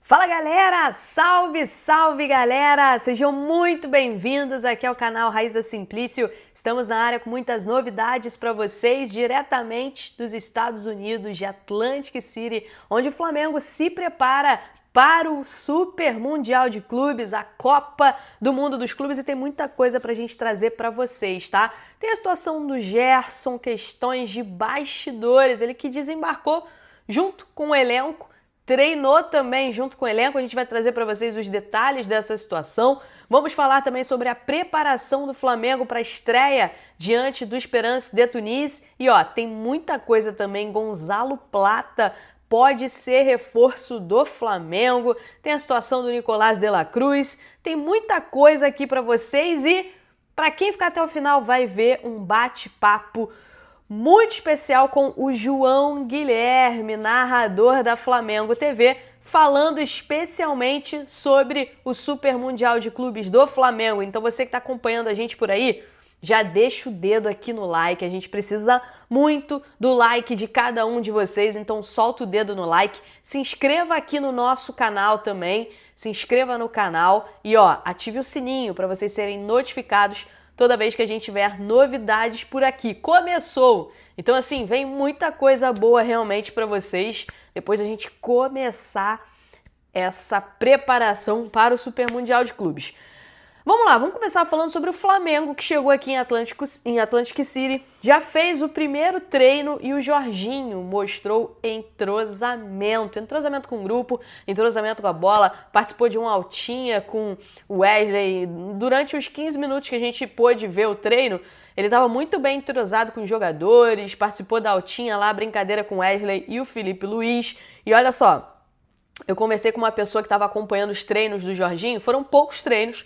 Fala galera, salve, salve galera, sejam muito bem-vindos aqui ao canal Raíza Simplício. Estamos na área com muitas novidades para vocês, diretamente dos Estados Unidos, de Atlantic City, onde o Flamengo se prepara para o Super Mundial de Clubes, a Copa do Mundo dos Clubes, e tem muita coisa para a gente trazer para vocês, tá? Tem a situação do Gerson, questões de bastidores, ele que desembarcou junto com o elenco, treinou também junto com o elenco, a gente vai trazer para vocês os detalhes dessa situação. Vamos falar também sobre a preparação do Flamengo para a estreia diante do Esperance de Tunis. E ó, tem muita coisa também, Gonzalo Plata pode ser reforço do Flamengo, tem a situação do Nicolás de la Cruz, tem muita coisa aqui para vocês e para quem ficar até o final vai ver um bate-papo muito especial com o João Guilherme, narrador da Flamengo TV, falando especialmente sobre o Super Mundial de Clubes do Flamengo. Então você que está acompanhando a gente por aí, já deixa o dedo aqui no like, a gente precisa muito do like de cada um de vocês, então solta o dedo no like, se inscreva aqui no nosso canal também, se inscreva no canal e ó, ative o sininho para vocês serem notificados toda vez que a gente tiver novidades por aqui. Começou! Então assim, vem muita coisa boa realmente para vocês depois da gente começar essa preparação para o Super Mundial de Clubes. Vamos lá, vamos começar falando sobre o Flamengo, que chegou aqui em Atlantic City, já fez o primeiro treino e o Jorginho mostrou entrosamento com o grupo, entrosamento com a bola, participou de uma altinha com o Wesley. Durante os 15 minutos que a gente pôde ver o treino, ele estava muito bem entrosado com os jogadores, participou da altinha lá, brincadeira com o Wesley e o Felipe Luiz. E olha só, eu conversei com uma pessoa que estava acompanhando os treinos do Jorginho, foram poucos treinos.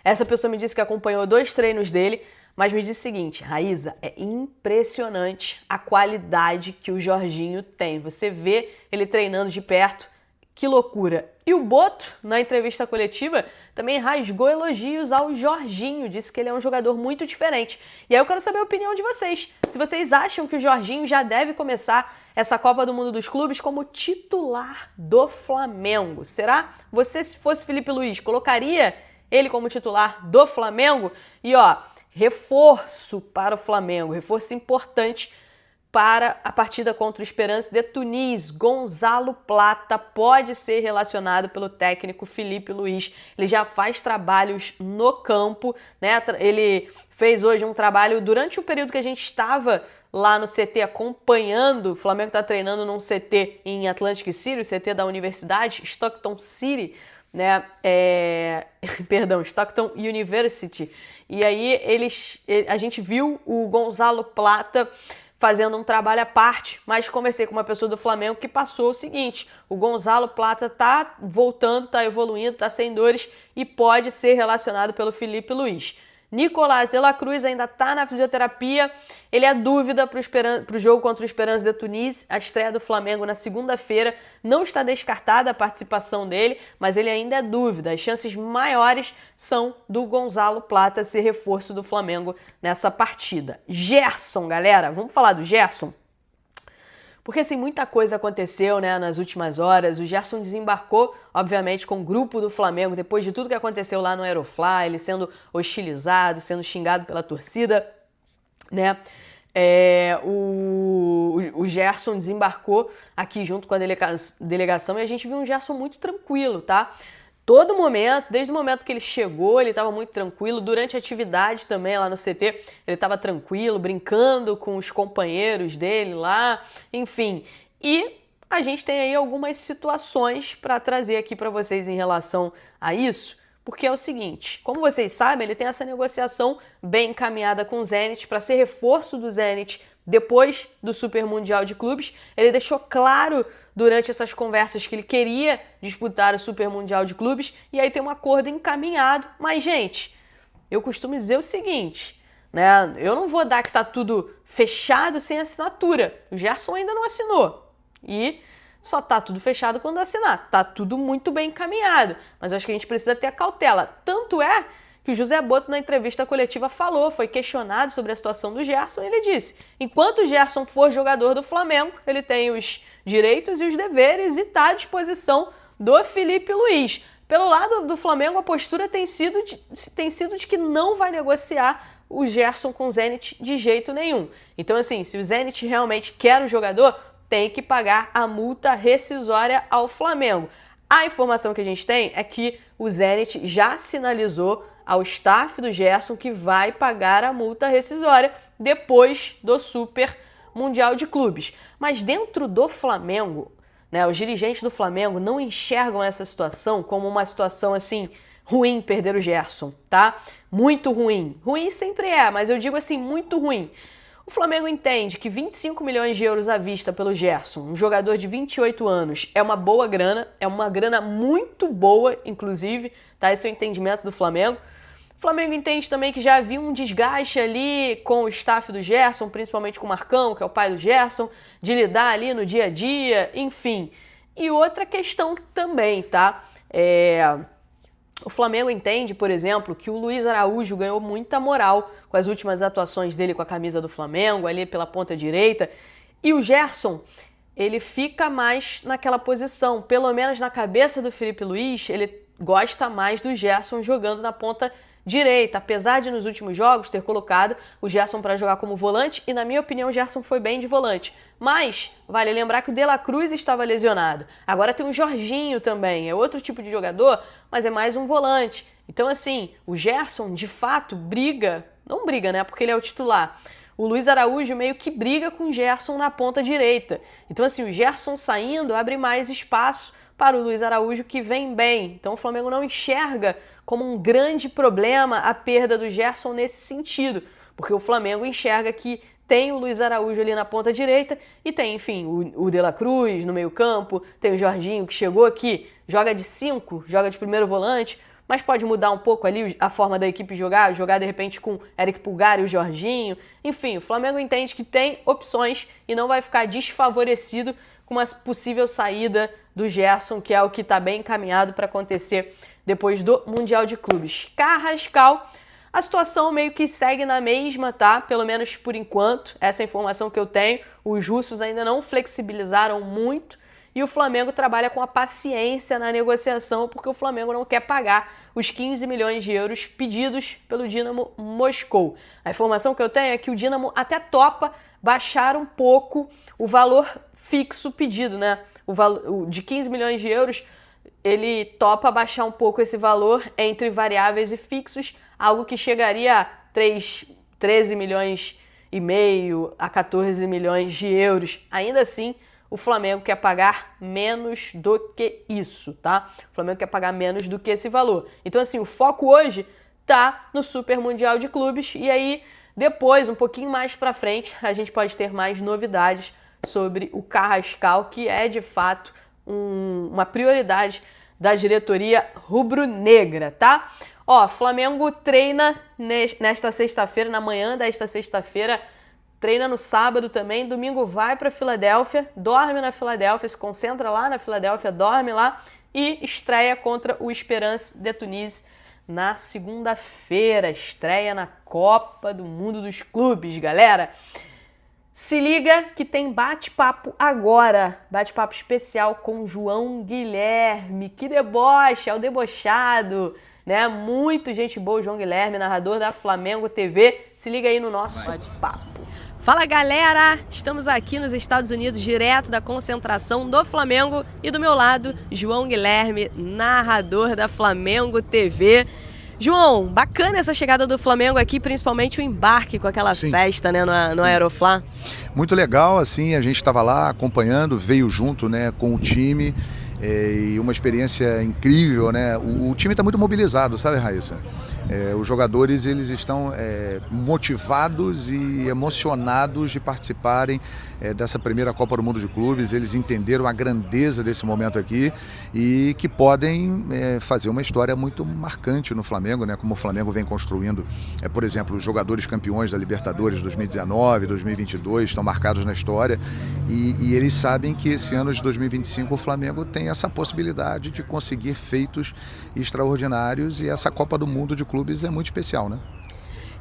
Essa pessoa me disse que acompanhou 2 treinos dele, mas me disse o seguinte: Raíza, é impressionante a qualidade que o Jorginho tem. Você vê ele treinando de perto, que loucura. E o Boto, na entrevista coletiva, também rasgou elogios ao Jorginho, disse que ele é um jogador muito diferente. E aí eu quero saber a opinião de vocês. Se vocês acham que o Jorginho já deve começar essa Copa do Mundo dos Clubes como titular do Flamengo. Será? Você, se fosse Felipe Luiz, colocaria ele como titular do Flamengo? E ó, reforço para o Flamengo, reforço importante para a partida contra o Esperance de Tunis. Gonzalo Plata pode ser relacionado pelo técnico Felipe Luiz. Ele já faz trabalhos no campo, né? Ele fez hoje um trabalho durante o período que a gente estava lá no CT acompanhando. O Flamengo está treinando num CT em Atlantic City, o CT da Universidade, Stockton City, né? Stockton University. E aí a gente viu o Gonzalo Plata fazendo um trabalho à parte, mas conversei com uma pessoa do Flamengo que passou o seguinte: o Gonzalo Plata tá voltando, tá evoluindo, tá sem dores e pode ser relacionado pelo Felipe Luiz. Nicolás de la Cruz ainda está na fisioterapia, ele é dúvida para o jogo contra o Esperance de Tunis, a estreia do Flamengo na segunda-feira. Não está descartada a participação dele, mas ele ainda é dúvida. As chances maiores são do Gonzalo Plata ser reforço do Flamengo nessa partida. Gerson, galera, vamos falar do Gerson? Porque assim, muita coisa aconteceu, né, nas últimas horas. O Gerson desembarcou, obviamente, com o grupo do Flamengo, depois de tudo que aconteceu lá no Aerofly, ele sendo hostilizado, sendo xingado pela torcida, né? O Gerson desembarcou aqui junto com a delegação e a gente viu um Gerson muito tranquilo, tá? Todo momento, desde o momento que ele chegou, ele estava muito tranquilo. Durante a atividade também lá no CT, ele estava tranquilo, brincando com os companheiros dele lá, enfim. E a gente tem aí algumas situações para trazer aqui para vocês em relação a isso, porque é o seguinte: como vocês sabem, ele tem essa negociação bem encaminhada com o Zenit para ser reforço do Zenit depois do Super Mundial de Clubes. Ele deixou claro durante essas conversas que ele queria disputar o Super Mundial de Clubes, e aí tem um acordo encaminhado. Mas, gente, eu costumo dizer o seguinte, né? Eu não vou dar que tá tudo fechado sem assinatura. O Gerson ainda não assinou. E só tá tudo fechado quando assinar. Tá tudo muito bem encaminhado. Mas eu acho que a gente precisa ter a cautela. Tanto é que o José Boto, na entrevista coletiva, falou, foi questionado sobre a situação do Gerson, e ele disse: enquanto o Gerson for jogador do Flamengo, ele tem os direitos e os deveres e está à disposição do Filipe Luís. Pelo lado do Flamengo, a postura tem sido de que não vai negociar o Gerson com o Zenit de jeito nenhum. Então, assim, se o Zenit realmente quer o jogador, tem que pagar a multa rescisória ao Flamengo. A informação que a gente tem é que o Zenit já sinalizou ao staff do Gerson que vai pagar a multa rescisória depois do Super Mundial de Clubes. Mas dentro do Flamengo, né, os dirigentes do Flamengo não enxergam essa situação como uma situação assim ruim perder o Gerson, tá? Muito ruim. Ruim sempre é, mas eu digo assim, muito ruim. O Flamengo entende que 25 milhões de euros à vista pelo Gerson, um jogador de 28 anos, é uma boa grana, é uma grana muito boa, inclusive, tá? Esse é o entendimento do Flamengo. O Flamengo entende também que já havia um desgaste ali com o staff do Gerson, principalmente com o Marcão, que é o pai do Gerson, de lidar ali no dia a dia, enfim. E outra questão também, tá? O Flamengo entende, por exemplo, que o Luiz Araújo ganhou muita moral com as últimas atuações dele com a camisa do Flamengo, ali pela ponta direita. E o Gerson, ele fica mais naquela posição. Pelo menos na cabeça do Filipe Luís, ele gosta mais do Gerson jogando na ponta direita, apesar de nos últimos jogos ter colocado o Gerson para jogar como volante, e na minha opinião o Gerson foi bem de volante. Mas vale lembrar que o De La Cruz estava lesionado. Agora tem o Jorginho também, é outro tipo de jogador, mas é mais um volante. Então assim, o Gerson de fato não briga, né, porque ele é o titular. O Luiz Araújo meio que briga com o Gerson na ponta direita. Então assim, o Gerson saindo abre mais espaço para o Luiz Araújo, que vem bem. Então o Flamengo não enxerga como um grande problema a perda do Gerson nesse sentido, porque o Flamengo enxerga que tem o Luiz Araújo ali na ponta direita e tem, enfim, o De La Cruz no meio campo, tem o Jorginho que chegou aqui, joga de 5, joga de primeiro volante, mas pode mudar um pouco ali a forma da equipe jogar de repente com Eric Pulgar e o Jorginho. Enfim, o Flamengo entende que tem opções e não vai ficar desfavorecido com uma possível saída do Gerson, que é o que está bem encaminhado para acontecer depois do Mundial de Clubes. Carrascal, a situação meio que segue na mesma, tá? Pelo menos por enquanto, essa é a informação que eu tenho. Os russos ainda não flexibilizaram muito e o Flamengo trabalha com a paciência na negociação, porque o Flamengo não quer pagar os 15 milhões de euros pedidos pelo Dinamo Moscou. A informação que eu tenho é que o Dinamo até topa baixar um pouco o valor fixo pedido, né? O de 15 milhões de euros, ele topa baixar um pouco esse valor entre variáveis e fixos, algo que chegaria a 13 milhões e meio a 14 milhões de euros. Ainda assim, o Flamengo quer pagar menos do que isso, tá? O Flamengo quer pagar menos do que esse valor. Então, assim, o foco hoje tá no Super Mundial de Clubes e aí depois, um pouquinho mais pra frente, a gente pode ter mais novidades sobre o Carrascal, que é de fato uma prioridade da diretoria rubro-negra, tá? Flamengo treina nesta sexta-feira, na manhã desta sexta-feira, treina no sábado também, domingo vai para Filadélfia, dorme na Filadélfia, se concentra lá na Filadélfia, dorme lá e estreia contra o Esperance de Tunis na segunda-feira, estreia na Copa do Mundo dos Clubes, galera. Se liga que tem bate-papo agora, bate-papo especial com João Guilherme, que deboche, é o debochado, né? Muito gente boa, João Guilherme, narrador da Flamengo TV. Se liga aí no nosso bate-papo. Fala, galera! Estamos aqui nos Estados Unidos, direto da concentração do Flamengo e do meu lado, João Guilherme, narrador da Flamengo TV. João, bacana essa chegada do Flamengo aqui, principalmente o embarque com aquela festa, né, no Aeroflá. Muito legal, assim, a gente estava lá acompanhando, veio junto, né, com o time, e uma experiência incrível, né? O time está muito mobilizado, sabe, Raíssa? Os jogadores, eles estão motivados e emocionados de participarem dessa primeira Copa do Mundo de Clubes. Eles entenderam a grandeza desse momento aqui e que podem fazer uma história muito marcante no Flamengo, né? Como o Flamengo vem construindo, por exemplo, os jogadores campeões da Libertadores 2019, 2022 estão marcados na história e eles sabem que esse ano de 2025 o Flamengo tem essa possibilidade de conseguir feitos extraordinários e essa Copa do Mundo de Clubes é muito especial, né?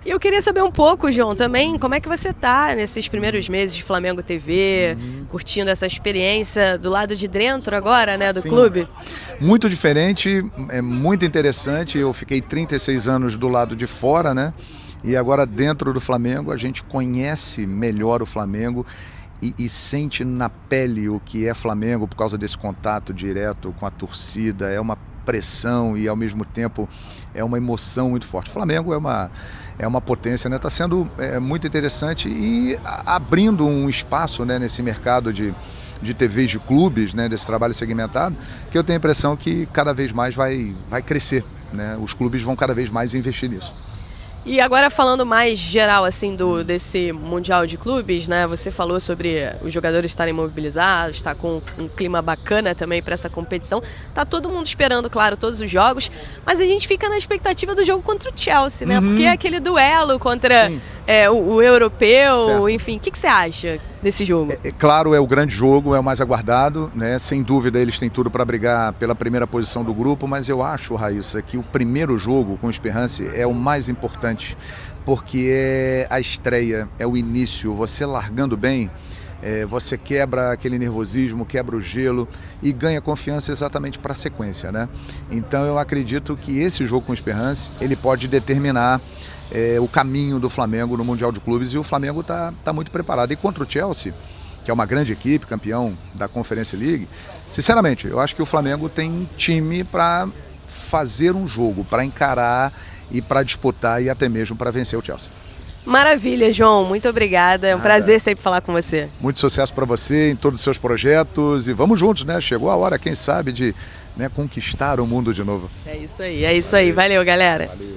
E eu queria saber um pouco, João, também, como é que você tá nesses primeiros meses de Flamengo TV, curtindo essa experiência do lado de dentro agora, né, do Sim. clube? Muito diferente, é muito interessante. Eu fiquei 36 anos do lado de fora, né? E agora dentro do Flamengo a gente conhece melhor o Flamengo e sente na pele o que é Flamengo por causa desse contato direto com a torcida. É uma pressão e ao mesmo tempo é uma emoção muito forte. O Flamengo é uma potência, né? Está sendo muito interessante e abrindo um espaço, né, nesse mercado de TVs de clubes, né, desse trabalho segmentado, que eu tenho a impressão que cada vez mais vai crescer, né? Os clubes vão cada vez mais investir nisso. E agora falando mais geral assim desse Mundial de Clubes, né? Você falou sobre os jogadores estarem mobilizados, está com um clima bacana também para essa competição. Tá todo mundo esperando, claro, todos os jogos, mas a gente fica na expectativa do jogo contra o Chelsea, né? Porque é aquele duelo contra o europeu, certo. Enfim. O que você acha desse jogo? Claro, é o grande jogo, é o mais aguardado, né? Sem dúvida eles têm tudo para brigar pela primeira posição do grupo, mas eu acho, Raíssa, que o primeiro jogo com o Esperance é o mais importante, porque é a estreia, é o início, você largando bem, você quebra aquele nervosismo, quebra o gelo e ganha confiança exatamente para a sequência, né? Então eu acredito que esse jogo com o Esperance, ele pode determinar o caminho do Flamengo no Mundial de Clubes, e o Flamengo está muito preparado. E contra o Chelsea, que é uma grande equipe, campeão da Conference League, sinceramente, eu acho que o Flamengo tem time para fazer um jogo, para encarar e para disputar e até mesmo para vencer o Chelsea. Maravilha, João. Muito obrigada. É um prazer sempre falar com você. Muito sucesso para você em todos os seus projetos e vamos juntos, né? Chegou a hora, quem sabe, de conquistar o mundo de novo. É isso aí. Valeu, galera. Valeu.